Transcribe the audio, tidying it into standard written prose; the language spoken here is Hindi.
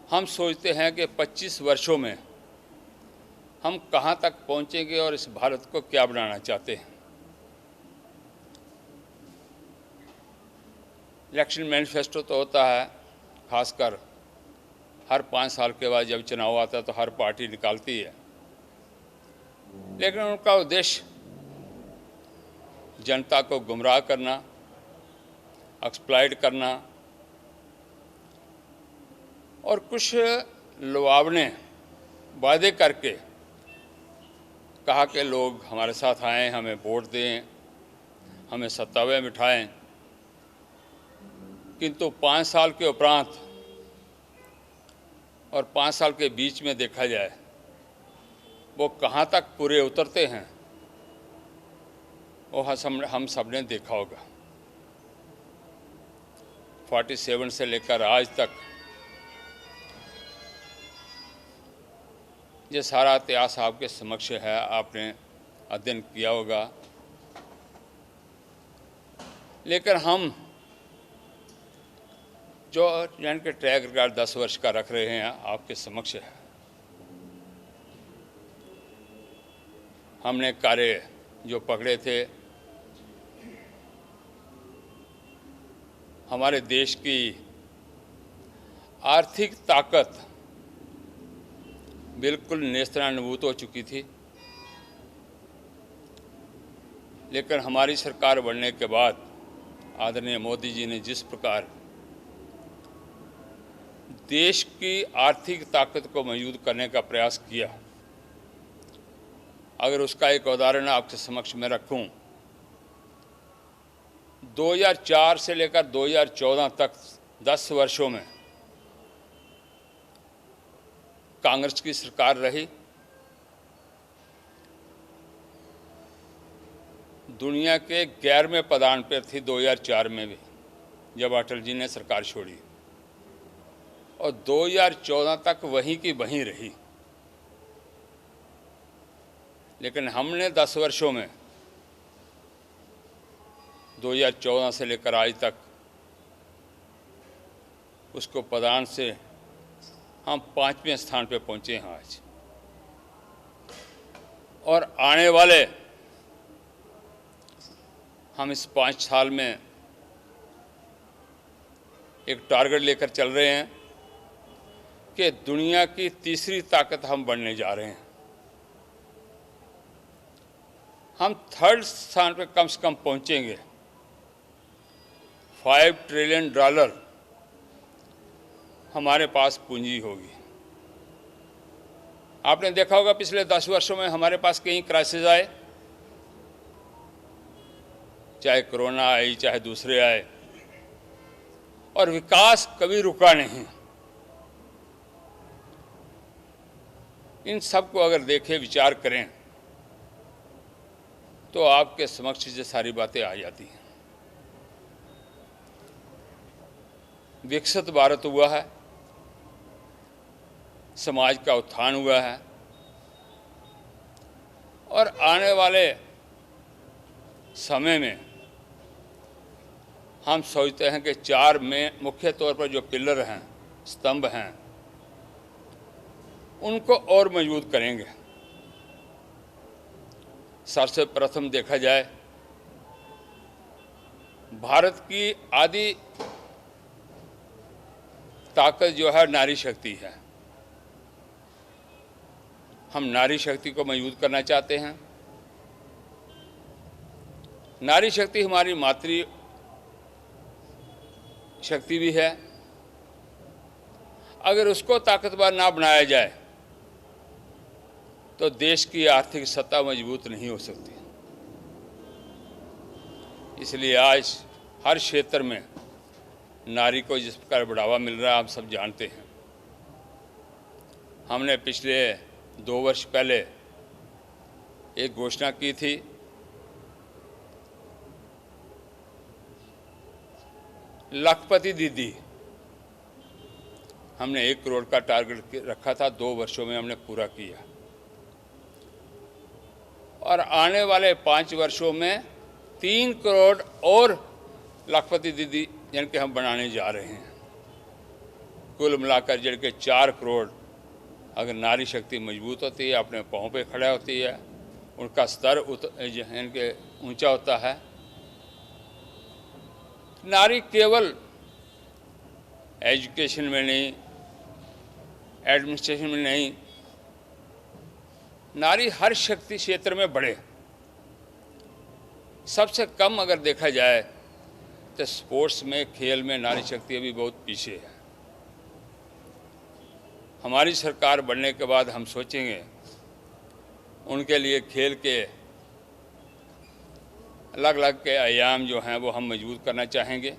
हम सोचते हैं कि 25 वर्षों में हम कहाँ तक पहुँचेंगे और इस भारत को क्या बनाना चाहते हैं। इलेक्शन मैनिफेस्टो तो होता है, खासकर हर 5 साल के बाद जब चुनाव आता है तो हर पार्टी निकालती है, लेकिन उनका उद्देश्य जनता को गुमराह करना, एक्सप्लॉइट करना और कुछ लुभावने वादे करके कहा कि लोग हमारे साथ आएं, हमें वोट दें, हमें सत्ता में बिठाएं, किंतु 5 साल के उपरांत और 5 साल के बीच में देखा जाए वो कहाँ तक पूरे उतरते हैं वो हम सब ने देखा होगा। 47 से लेकर आज तक ये सारा इतिहास आपके समक्ष है, आपने अध्ययन किया होगा, लेकिन हम जो यानी कि ट्रैक रिकॉर्ड 10 वर्ष का रख रहे हैं आपके समक्ष है। हमने कार्य जो पकड़े थे, हमारे देश की आर्थिक ताकत बिल्कुल नेस्तनाबूद हो चुकी थी, लेकिन हमारी सरकार बनने के बाद आदरणीय मोदी जी ने जिस प्रकार देश की आर्थिक ताकत को मजबूत करने का प्रयास किया, अगर उसका एक उदाहरण आपके समक्ष में रखूं, 2004 से लेकर 2014 तक 10 वर्षों में कांग्रेस की सरकार रही। दुनिया के 11वें पदान पर थी 2004 में भी, जब अटल जी ने सरकार छोड़ी, और 2014 तक वहीं की वहीं रही। लेकिन हमने 10 वर्षों में 2014 से लेकर आज तक उसको पदान से हम 5वें स्थान पे पहुंचे हैं आज, और आने वाले हम इस 5 साल में एक टारगेट लेकर चल रहे हैं कि दुनिया की तीसरी ताकत हम बनने जा रहे हैं। हम 3rd स्थान पे कम से कम पहुंचेंगे। $5 ट्रिलियन हमारे पास पूंजी होगी। आपने देखा होगा पिछले 10 वर्षों में हमारे पास कई क्राइसिस आए, चाहे कोरोना आई, चाहे दूसरे आए, और विकास कभी रुका नहीं। इन सब को अगर देखें, विचार करें, तो आपके समक्ष ये सारी बातें आ जाती हैं। विकसित भारत हुआ है, समाज का उत्थान हुआ है, और आने वाले समय में हम सोचते हैं कि 4 में मुख्य तौर पर जो पिलर हैं, स्तंभ हैं, उनको और मजबूत करेंगे। सबसे प्रथम देखा जाए, भारत की आदि ताकत जो है नारी शक्ति है। हम नारी शक्ति को मजबूत करना चाहते हैं। नारी शक्ति हमारी मातृ शक्ति भी है। अगर उसको ताकतवर ना बनाया जाए तो देश की आर्थिक सत्ता मजबूत नहीं हो सकती। इसलिए आज हर क्षेत्र में नारी को जिस प्रकार बढ़ावा मिल रहा है आप सब जानते हैं। हमने पिछले 2 वर्ष पहले एक घोषणा की थी, लखपति दीदी। हमने 1 करोड़ का टारगेट रखा था, 2 वर्षों में हमने पूरा किया, और आने वाले 5 वर्षों में 3 करोड़ और लखपति दीदी जिनके हम बनाने जा रहे हैं। कुल मिलाकर जड़ के 4 करोड़ अगर नारी शक्ति मजबूत होती है, अपने पाँव पे खड़ा होती है, उनका स्तर इनके ऊंचा होता है। नारी केवल एजुकेशन में नहीं, एडमिनिस्ट्रेशन में नहीं, नारी हर शक्ति क्षेत्र में बढ़े। सबसे कम अगर देखा जाए तो स्पोर्ट्स में, खेल में नारी शक्ति अभी बहुत पीछे है। हमारी सरकार बनने के बाद हम सोचेंगे उनके लिए खेल के अलग अलग के आयाम जो हैं वो हम मजबूत करना चाहेंगे।